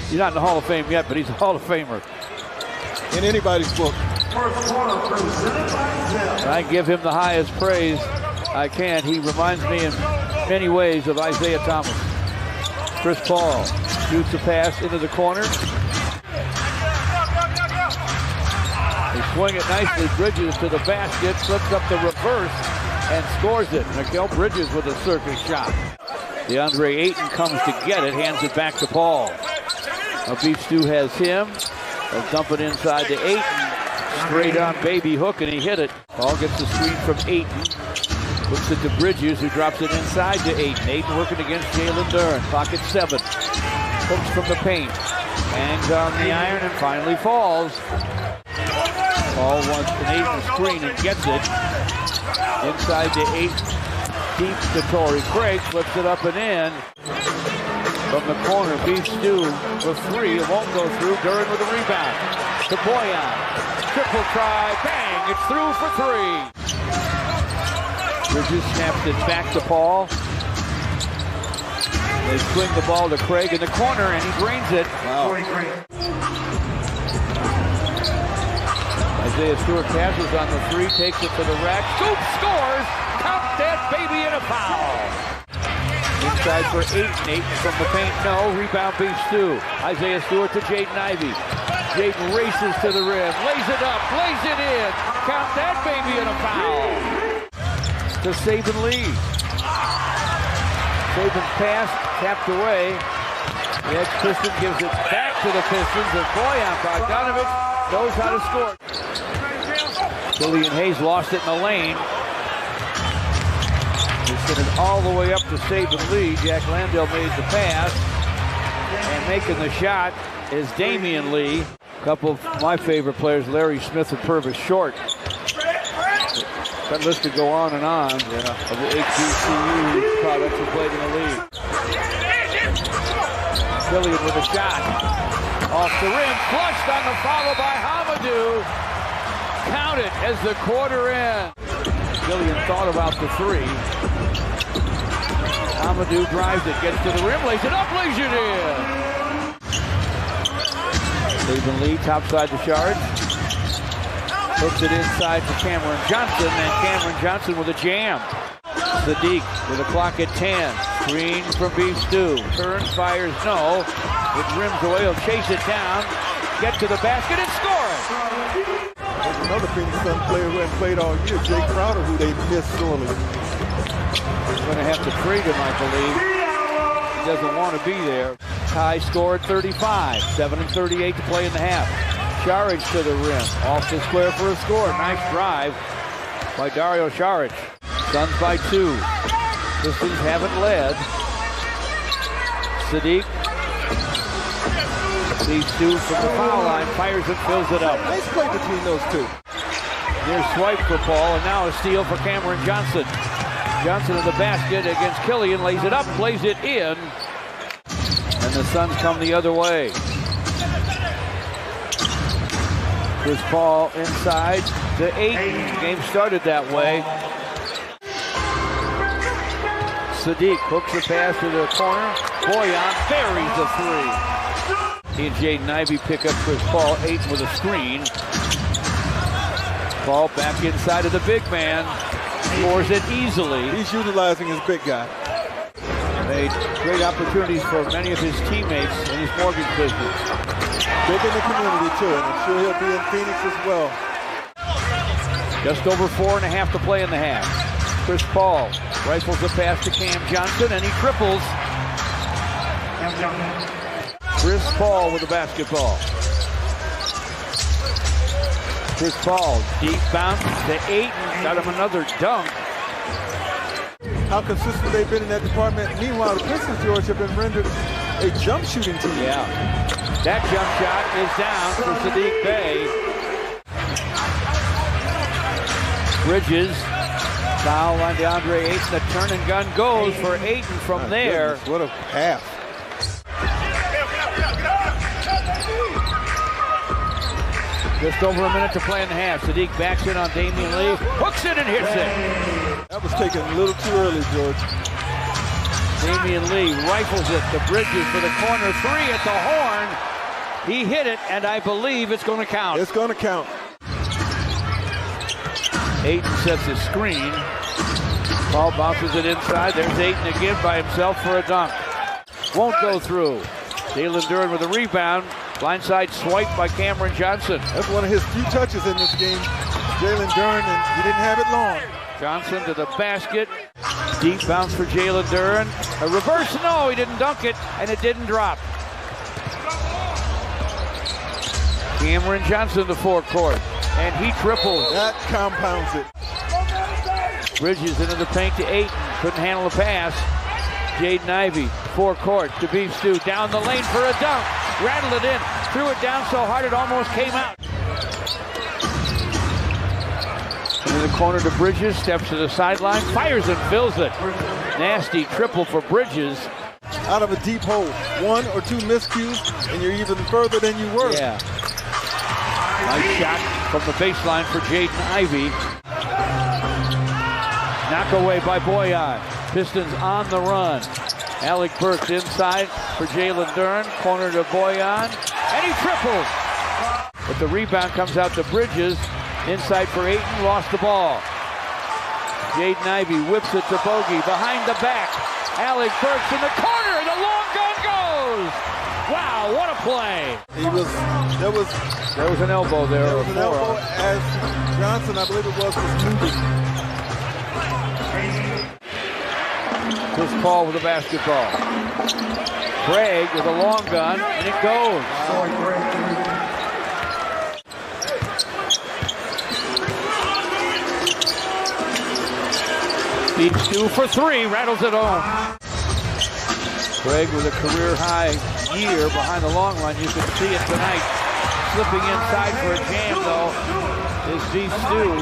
He's not in the Hall of Fame yet, but he's a Hall of Famer. In anybody's book. I give him the highest praise I can. He reminds me in many ways of Isaiah Thomas. Chris Paul shoots a pass into the corner. They swing it nicely. Bridges to the basket, flips up the reverse, and scores it. Mikal Bridges with a circus shot. DeAndre Ayton comes to get it, hands it back to Paul. Now Beef Stew has him. They'll dump it inside to Ayton. Straight on baby hook, and he hit it. Paul gets the screen from Ayton. Looks it to Bridges, who drops it inside to Ayton. Ayton working against Jalen Duren. Pocket 7. Hooks from the paint. Hangs on the iron and finally falls. Paul wants an Ayton screen and gets it. Inside to Ayton. Deep to Torrey Craig. Flips it up and in. From the corner, Beef Stew for 3. It won't go through. Duren with a rebound. To Boyan. Triple try. Bang! It's through for 3. Bridges snaps it back to Paul. They swing the ball to Craig in the corner, and he drains it. Wow. Isaiah Stewart passes on the 3, takes it to the rack. Scoop, scores! Count that baby in a foul. Inside for Ayton. Ayton from the paint, no. Rebound Beef Stew. Isaiah Stewart to Jaden Ivey. Jaden races to the rim, lays it up, lays it in. Count that baby in a foul. To Saban Lee. Saban's pass tapped away. The ex-Piston gives it back to the Pistons, and Boyan Bogdanovic knows how to score. Killian Hayes lost it in the lane. He sent it all the way up to Saban Lee. Jack Landale made the pass. And making the shot is Damian Lee. A couple of my favorite players, Larry Smith and Purvis Short. That list could go on and on of the HBCU products who played in the league. Killian with a shot. Off the rim, flushed on the follow by Hamidou. Count it as the quarter ends. Killian thought about the 3. Hamidou drives it, gets to the rim, lays it up, lays it in. Saban Lee, topside to Shard. Hooks it inside to Cameron Johnson, and Cameron Johnson with a jam. Sadiq with a clock at 10. Screen from Beef Stew. Turns, fires, no. It rims away, he'll chase it down. Get to the basket and score it. There's another Phoenix Sun player who hasn't played all year, Jake Crowder, who they missed sorely. They're going to have to trade him, I believe. He doesn't want to be there. Ty scored 35. 7:38 to play in the half. Saric to the rim, off the square for a score. Nice drive by Dario Saric. Suns by 2. Pistons haven't led. Sadiq leads 2 from the foul line, fires and fills it up. Nice play between those 2. Near swipe for Paul, and now a steal for Cameron Johnson. Johnson in the basket against Killian, lays it up, plays it in, and the Suns come the other way. Chris Paul inside to Ayton. Game started that way. Sadiq hooks the pass to the corner. Boyan buries the 3. He and Jaden Ivey pick up Chris Paul. Ayton with a screen. Paul back inside of the big man. Scores it easily. He's utilizing his big guy. Made great opportunities for many of his teammates in his mortgage business. Big in the community too, and I'm sure he'll be in Phoenix as well. Just over 4.5 to play in the half. Chris Paul rifles the pass to Cam Johnson, and he triples. Chris Paul with the basketball. Chris Paul, deep bounce to Ayton, got him another dunk. How consistent they've been in that department. Meanwhile, the Pistons, George, have been rendered a jump shooting team. Yeah. That jump shot is down for Sadiq Bey. Bridges, foul on DeAndre Ayton. The turn and gun goes for Ayton from there. Goodness, what a pass. Just over a minute to play in the half. Sadiq backs in on Damian Lee, hooks it and hits it. That was taken a little too early, George. Damian Lee rifles it to Bridges for the corner three at the horn. He hit it, and I believe it's going to count. It's going to count. Ayton sets a screen. Ball bounces it inside. There's Ayton again by himself for a dunk. Won't go through. Jalen Duren with a rebound. Blindside swipe by Cameron Johnson. That's one of his few touches in this game. Jalen Duren, and he didn't have it long. Johnson to the basket. Deep bounce for Jalen Duren. A reverse, no, he didn't dunk it, and it didn't drop. Cameron Johnson to forecourt, and he triples. That compounds it. Bridges into the paint to Ayton. Couldn't handle the pass. Jaden Ivey, forecourt to Beef Stew. Down the lane for a dunk. Rattled it in. Threw it down so hard it almost came out. Into the corner to Bridges. Steps to the sideline. Fires and fills it. Nasty triple for Bridges. Out of a deep hole. One or two miscues, and you're even further than you were. Yeah. Nice shot from the baseline for Jaden Ivey. Knock away by Boyan. Pistons on the run. Alec Burks inside for Jalen Duren. Corner to Boyan. And he triples. But the rebound comes out to Bridges. Inside for Ayton. Lost the ball. Jaden Ivey whips it to Bogey. Behind the back. Alec Burks in the corner. The long gun goes. Wow, what a play. There was an elbow there. There was an elbow as Johnson, I believe it was moving. Chris Paul with the basketball. Craig with a long gun, and it goes. Beef Stew for three, rattles it home. Craig with a career-high year behind the long line. You can see it tonight. Slipping inside for a jam, though, is Beef Stew.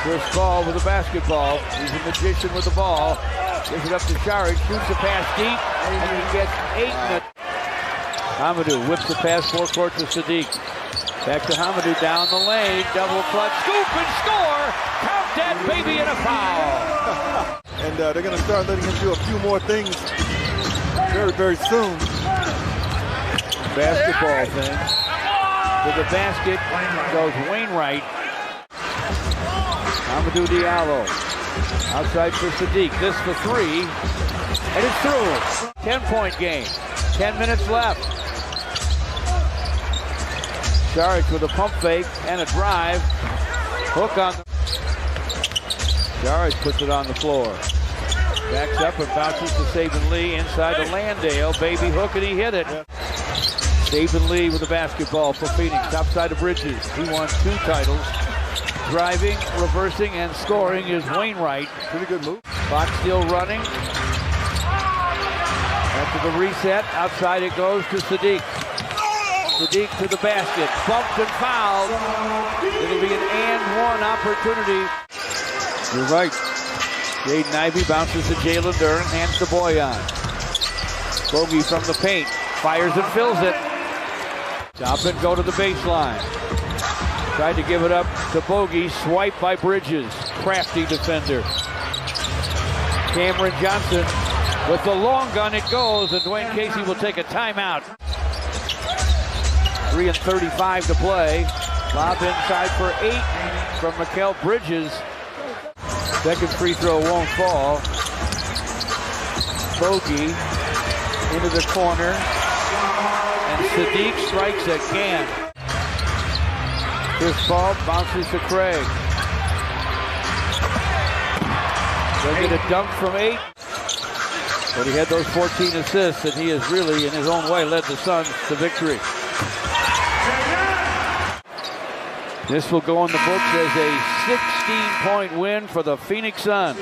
Chris Paul with the basketball. He's a magician with the ball. Gives it up to Shari. Shoots the pass deep, and he gets Ayton. Hamidou whips the pass forecourt to Sadiq. Back to Hamidou down the lane. Double clutch. Scoop and score. Count that baby in a foul. And they're going to start letting him do a few more things very, very soon. Basketball thing. To the basket goes Wainwright. Amadou Diallo. Outside for Sadiq. This for three. And it's through. 10-point game. 10 minutes left. Saric with a pump fake and a drive. Hook on the... Saric puts it on the floor. Backs up and bounces to Saban Lee inside to Landale. Baby hook, and he hit it. Saban Lee with the basketball for Phoenix. Top side of Bridges. He won 2 titles. Driving, reversing, and scoring is Wainwright. Pretty good move. Clock still running. After the reset, outside it goes to Sadiq. Sadiq to the basket. Bumped and fouled. It'll be an and one opportunity. You're right. Jaden Ivey bounces to Jalen Duren. Hands to Boyan. Bogey from the paint. Fires and fills it. Stop and go to the baseline. Tried to give it up to Bogey. Swipe by Bridges. Crafty defender. Cameron Johnson with the long gun. It goes, and Dwayne Casey will take a timeout. 3:35 to play. Lob inside for 8 from Mikal Bridges. Second free throw won't fall. Bogey into the corner. And Sadiq strikes again. Chris Paul bounces to Craig. They'll get a dunk from 8. But he had those 14 assists, and he has really, in his own way, led the Suns to victory. This will go in the books as a 16-point win for the Phoenix Suns.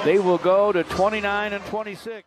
They will go to 29-26.